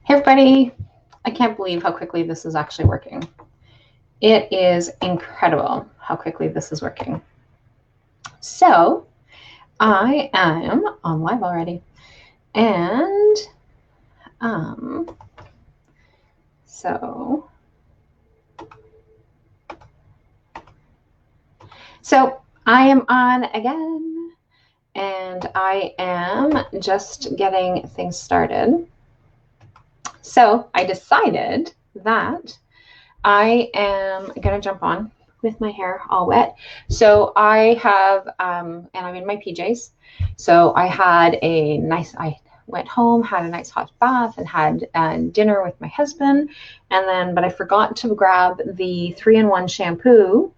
Hey everybody, I can't believe how quickly this is actually working. It is incredible how quickly this is working. So I am on live already. And so I am on again, and I am just getting things started. So I decided that I am going to jump on with my hair all wet. So I have, and I'm in my PJs. So I went home, had a nice hot bath, and had dinner with my husband. But I forgot to grab the 3-in-1 shampoo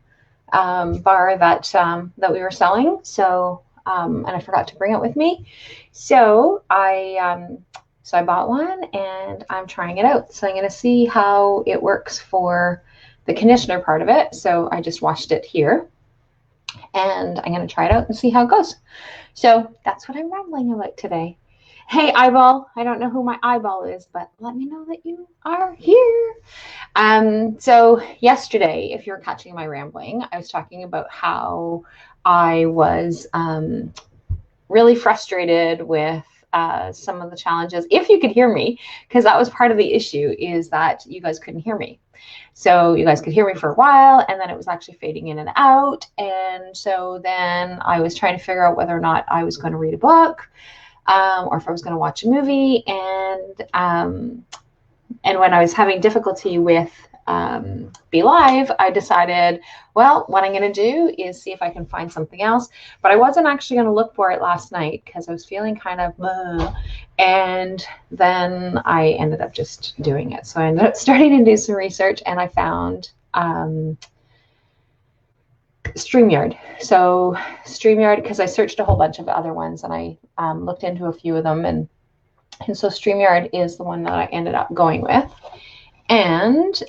bar that we were selling. So, and I forgot to bring it with me. So I bought one and I'm trying it out. So I'm going to see how it works for the conditioner part of it. So I just washed it here and I'm going to try it out and see how it goes. So that's what I'm rambling about today. Hey, eyeball. I don't know who my eyeball is, but let me know that you are here. So yesterday, if you're catching my rambling, I was talking about how I was really frustrated with some of the challenges, if you could hear me, because that was part of the issue, is that you guys couldn't hear me. So you guys could hear me for a while, and then it was actually fading in and out. And so then I was trying to figure out whether or not I was going to read a book, or if I was going to watch a movie. And when I was having difficulty with Be Live, I decided, well, what I'm going to do is see if I can find something else. But I wasn't actually going to look for it last night because I was feeling kind of and then I ended up just doing it. So I ended up starting to do some research, and I found StreamYard. So StreamYard, because I searched a whole bunch of other ones, and I looked into a few of them, and so StreamYard is the one that I ended up going with. And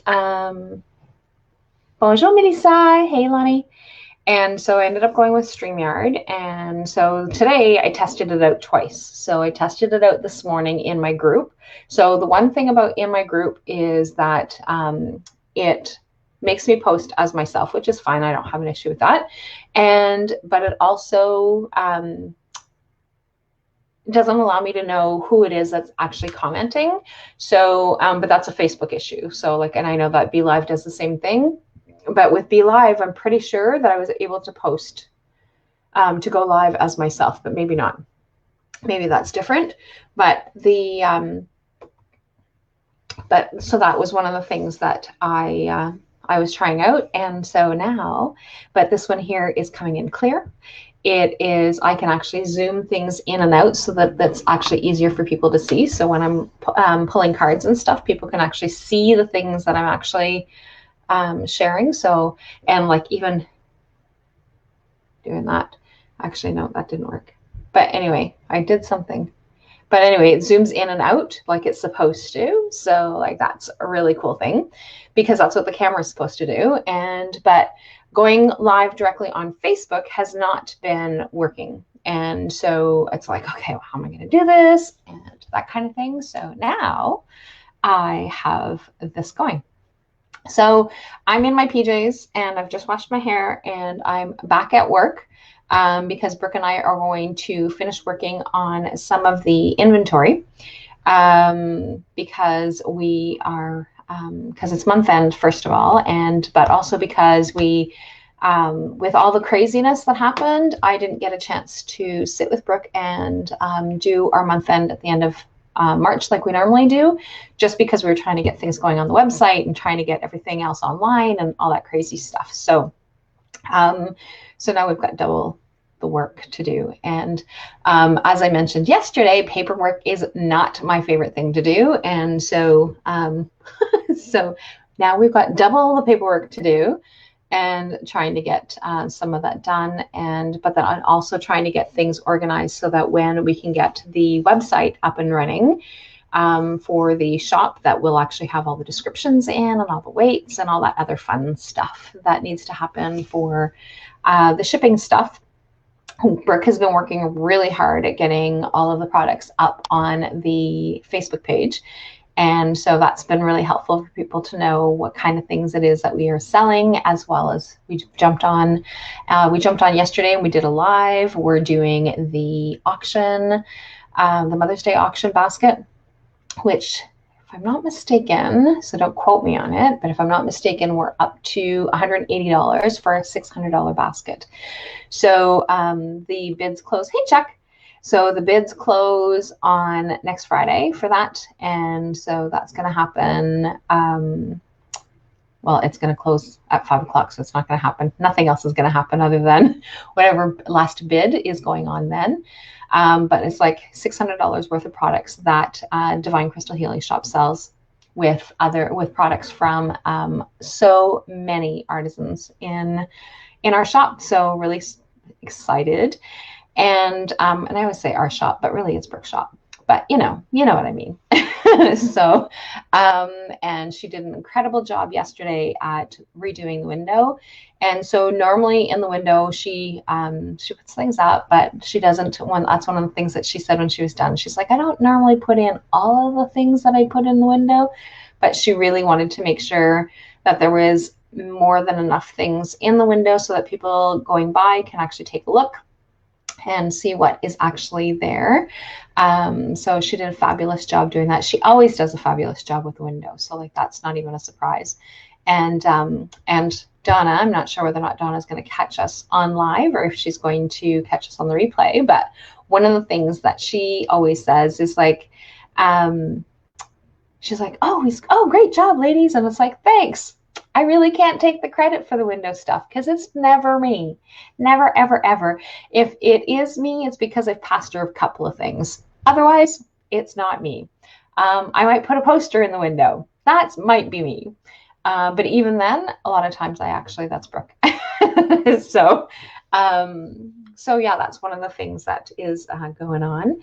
bonjour, Melissa. Hey, Lonnie. And so I ended up going with StreamYard. And so today I tested it out twice. So I tested it out this morning in my group. So the one thing about in my group is that it makes me post as myself, which is fine. I don't have an issue with that. But it also doesn't allow me to know who it is that's actually commenting. So, but that's a Facebook issue. So and I know that Be Live does the same thing, but with Be Live, I'm pretty sure that I was able to post, to go live as myself, but maybe not. Maybe that's different. But so that was one of the things that I was trying out. And so now, but this one here is coming in clear. It is, I can actually zoom things in and out so that that's actually easier for people to see. So when I'm pulling cards and stuff, people can actually see the things that I'm actually sharing. So, and even doing that, actually, no, that didn't work. But anyway, I did something. But anyway, it zooms in and out like it's supposed to. So that's a really cool thing, because that's what the camera is supposed to do. But going live directly on Facebook has not been working. And so it's okay, well, how am I going to do this? And that kind of thing. So now I have this going. So I'm in my PJs and I've just washed my hair and I'm back at work. Because Brooke and I are going to finish working on some of the inventory, because we are, because it's month end, first of all, but also because we, with all the craziness that happened, I didn't get a chance to sit with Brooke and do our month end at the end of March like we normally do, just because we were trying to get things going on the website and trying to get everything else online and all that crazy stuff. So so now we've got double the work to do. And as I mentioned yesterday, paperwork is not my favorite thing to do. And so, so now we've got double the paperwork to do and trying to get some of that done. But then I'm also trying to get things organized so that when we can get the website up and running, for the shop, that will actually have all the descriptions in and all the weights and all that other fun stuff that needs to happen for the shipping stuff. Brooke has been working really hard at getting all of the products up on the Facebook page. And so that's been really helpful for people to know what kind of things it is that we are selling, as well as we jumped on yesterday and we did a live. We're doing the auction, the Mother's Day auction basket, which, if I'm not mistaken, so don't quote me on it, but if I'm not mistaken, we're up to $180 for a $600 basket. So the bids close. Hey, Chuck. So the bids close on next Friday for that. And so that's going to happen. Well, it's going to close at 5 o'clock. So it's not going to happen. Nothing else is going to happen other than whatever last bid is going on then. But it's like $600 worth of products that Divine Crystal Healing Shop sells with products from so many artisans in our shop. So really excited. And I always say our shop, but really it's Brooke's shop. But you know what I mean. So, and she did an incredible job yesterday at redoing the window. And so normally in the window, she puts things up, but she doesn't. That's one of the things that she said when she was done. She's like, I don't normally put in all of the things that I put in the window, but she really wanted to make sure that there was more than enough things in the window so that people going by can actually take a look and see what is actually there. So she did a fabulous job doing that. She always does a fabulous job with the window. So like, that's not even a surprise. And Donna, I'm not sure whether or not Donna's going to catch us on live or if she's going to catch us on the replay. But one of the things that she always says is like, she's like, oh, great job, ladies. And it's like, thanks. I really can't take the credit for the window stuff because it's never me. Never, ever, ever. If it is me, it's because I've passed her a couple of things. Otherwise, it's not me. I might put a poster in the window. That might be me. But even then, a lot of times that's Brooke. So yeah, that's one of the things that is going on.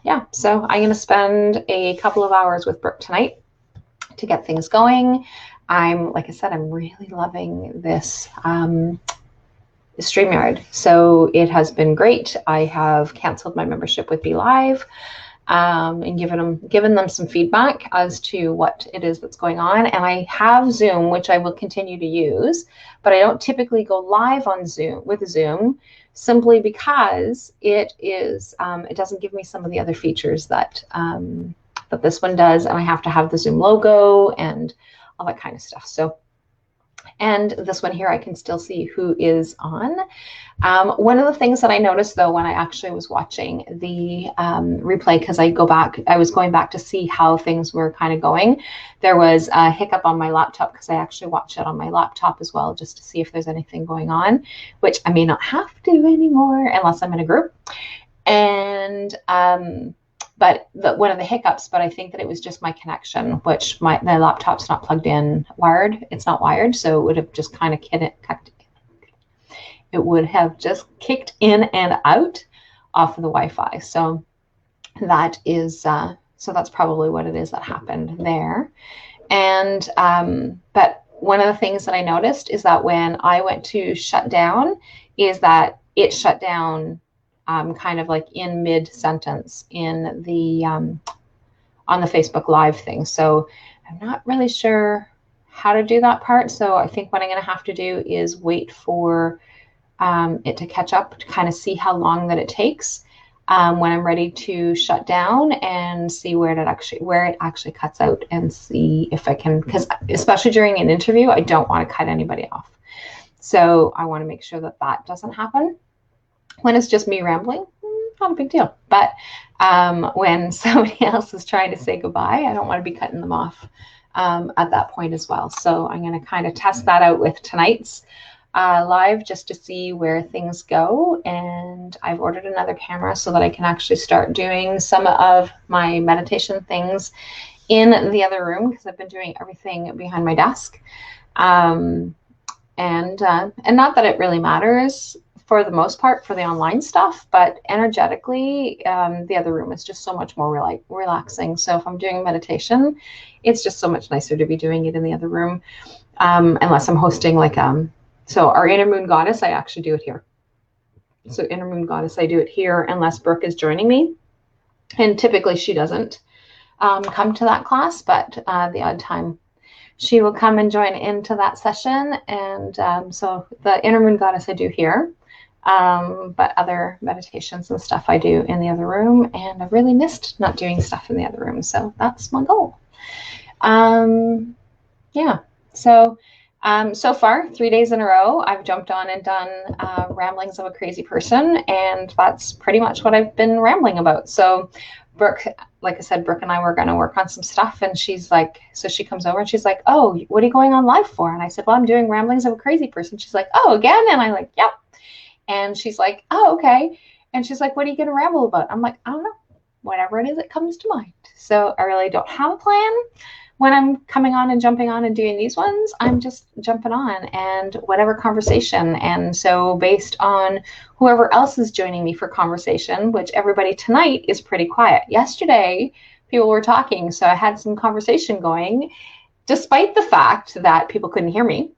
Yeah, so I'm going to spend a couple of hours with Brooke tonight to get things going. Like I said, I'm really loving this StreamYard. So it has been great. I have canceled my membership with Be Live and given them some feedback as to what it is that's going on. And I have Zoom, which I will continue to use, but I don't typically go live on Zoom simply because it doesn't give me some of the other features that this one does, and I have to have the Zoom logo and all that kind of stuff. So, and this one here, I can still see who is on. One of the things that I noticed though, when I actually was watching the replay, because I was going back to see how things were kind of going, there was a hiccup on my laptop because I actually watch it on my laptop as well, just to see if there's anything going on, which I may not have to anymore unless I'm in a group. And but one of the hiccups, but I think that it was just my connection, which my laptop's not plugged in wired. It's not wired, so it would have just kind of kicked in and out off of the Wi-Fi. So that is so that's probably what it is that happened there. And but one of the things that I noticed is that when I went to shut down, is that it shut down kind of like in mid-sentence in the on the Facebook Live thing. So I'm not really sure how to do that part. So I think what I'm going to have to do is wait for it to catch up to kind of see how long that it takes when I'm ready to shut down and see where it actually cuts out, and see if I can, because especially during an interview, I don't want to cut anybody off. So I want to make sure that that doesn't happen. When it's just me rambling, not a big deal. But when somebody else is trying to say goodbye, I don't want to be cutting them off at that point as well. So I'm going to kind of test that out with tonight's live, just to see where things go. And I've ordered another camera so that I can actually start doing some of my meditation things in the other room, because I've been doing everything behind my desk. And not that it really matters for the most part for the online stuff, but energetically, the other room is just so much more relaxing. So if I'm doing meditation, it's just so much nicer to be doing it in the other room, unless I'm hosting like, so our Inner Moon Goddess, I actually do it here. So Inner Moon Goddess, I do it here unless Brooke is joining me. And typically she doesn't. come to that class, but the odd time she will come and join into that session. And so the Inner Moon Goddess I do here, but other meditations and stuff I do in the other room. And I really missed not doing stuff in the other room. So that's my goal. Yeah. So so far, 3 days in a row, I've jumped on and done Ramblings of a Crazy Person. And that's pretty much what I've been rambling about. So Brooke, like I said, Brooke and I were going to work on some stuff. And she's like, so she comes over and she's like, oh, what are you going on live for? And I said, well, I'm doing Ramblings of a Crazy Person. She's like, oh, again? And I'm like, yep. And she's like, oh, okay. And she's like, what are you going to ramble about? I'm like, I don't know. Whatever it is that comes to mind. So I really don't have a plan when I'm coming on and jumping on and doing these ones. I'm just jumping on and whatever conversation. And so based on whoever else is joining me for conversation, which everybody tonight is pretty quiet. Yesterday, people were talking, so I had some conversation going, despite the fact that people couldn't hear me,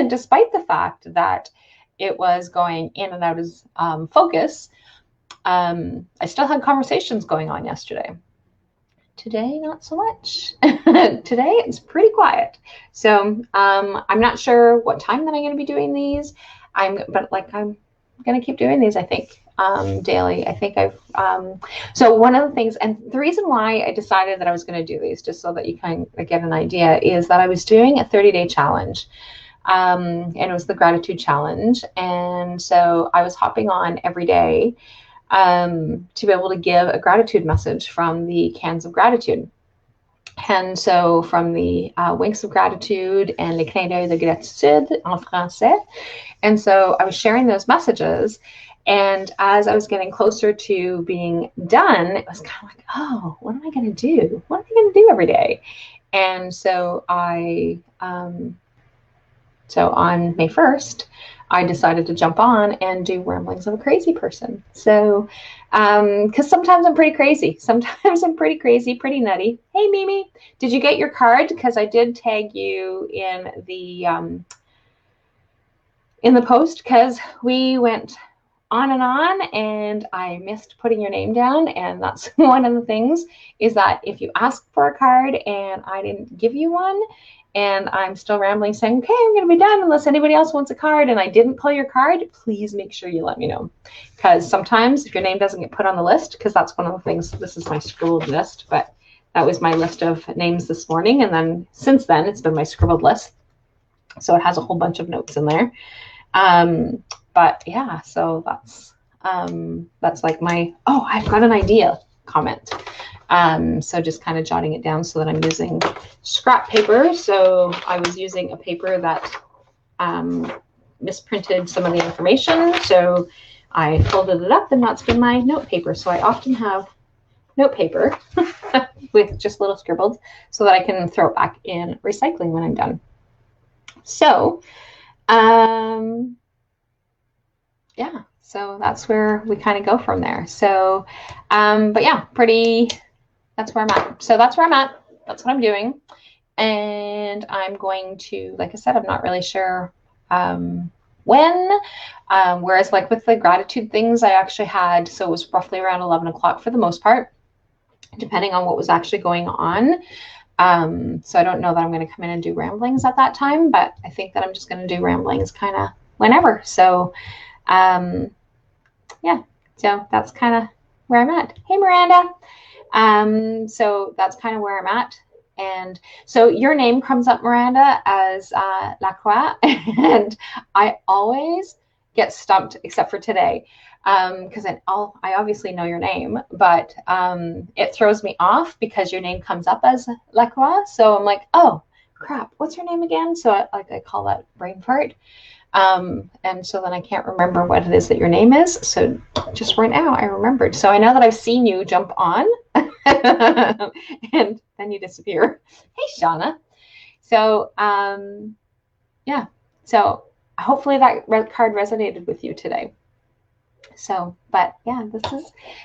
despite the fact that it was going in and out as focus. I still had conversations going on yesterday. Today, not so much. Today, it's pretty quiet. So I'm not sure what time that I'm going to be doing these. But I'm going to keep doing these, I think, daily. I think so one of the things, and the reason why I decided that I was going to do these, just so that you can get an idea, is that I was doing a 30-day challenge. And it was the gratitude challenge. And so I was hopping on every day to be able to give a gratitude message from the cans of gratitude. And so from the winks of gratitude and les clins d'œil de gratitude en français. And so I was sharing those messages. And as I was getting closer to being done, it was kind of like, oh, what am I going to do? What am I going to do every day? And so so on May 1st, I decided to jump on and do Ramblings of a Crazy Person. So, because sometimes I'm pretty crazy. Sometimes I'm pretty crazy, pretty nutty. Hey, Mimi, did you get your card? Because I did tag you in the post, because we went on and I missed putting your name down. And that's one of the things, is that if you ask for a card and I didn't give you one, and I'm still rambling saying, okay, I'm going to be done unless anybody else wants a card, and I didn't pull your card, please make sure you let me know. Because sometimes if your name doesn't get put on the list, because that's one of the things, this is my scribbled list, but that was my list of names this morning. And then since then, it's been my scribbled list. So it has a whole bunch of notes in there. But yeah, so that's like my, oh, I've got an idea comment. So just kind of jotting it down so that I'm using scrap paper. So I was using a paper that misprinted some of the information. So I folded it up, and that's been my note paper. So I often have note paper with just little scribbles so that I can throw it back in recycling when I'm done. So, yeah, so that's where we kind of go from there. So, but yeah, that's where I'm at. So that's where I'm at. That's what I'm doing. And I'm going to, like I said, I'm not really sure when. Whereas like with the gratitude things, I actually had, so it was roughly around 11 o'clock for the most part, depending on what was actually going on. So I don't know that I'm going to come in and do ramblings at that time, but I think that I'm just going to do ramblings kind of whenever. So, yeah, so that's kind of where I'm at. Hey, Miranda. So that's kind of where I'm at. And so your name comes up, Miranda, as Lacroix, and I always get stumped, except for today, because I obviously know your name, but it throws me off because your name comes up as Lacroix. So I'm like, oh crap, what's your name again? So I call that brain fart. And so then I can't remember what it is that your name is. So just right now I remembered. So I know that I've seen you jump on and then you disappear. Hey, Shauna. So, yeah, so hopefully that card resonated with you today. So, but yeah,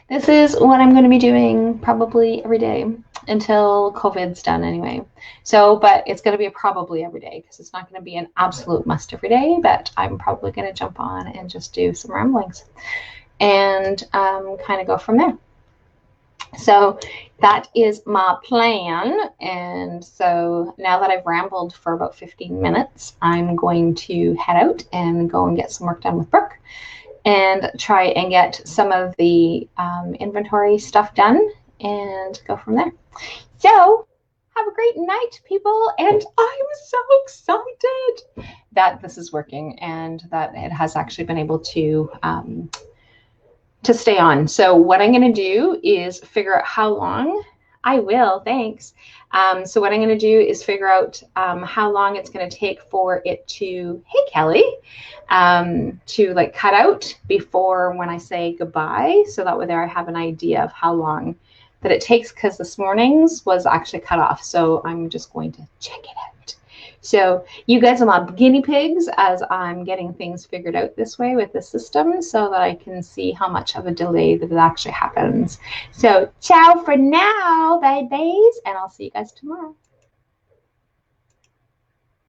this is what I'm going to be doing probably every day until COVID's done anyway. So, but it's going to be a probably every day, because it's not going to be an absolute must every day, but I'm probably going to jump on and just do some ramblings and kind of go from there. So that is my plan. And so now that I've rambled for about 15 minutes, I'm going to head out and go and get some work done with Brooke and try and get some of the inventory stuff done and go from there. So have a great night, people. And I'm so excited that this is working and that it has actually been able to stay on. So what I'm going to do is figure out how long. I will, thanks. So what I'm going to do is figure out how long it's going to take for it to, hey Kelly, to like cut out before when I say goodbye. So that way there I have an idea of how long that it takes, because this morning's was actually cut off. So I'm just going to check it out. So you guys are my guinea pigs as I'm getting things figured out this way with the system so that I can see how much of a delay that it actually happens. So ciao for now, babies, and I'll see you guys tomorrow.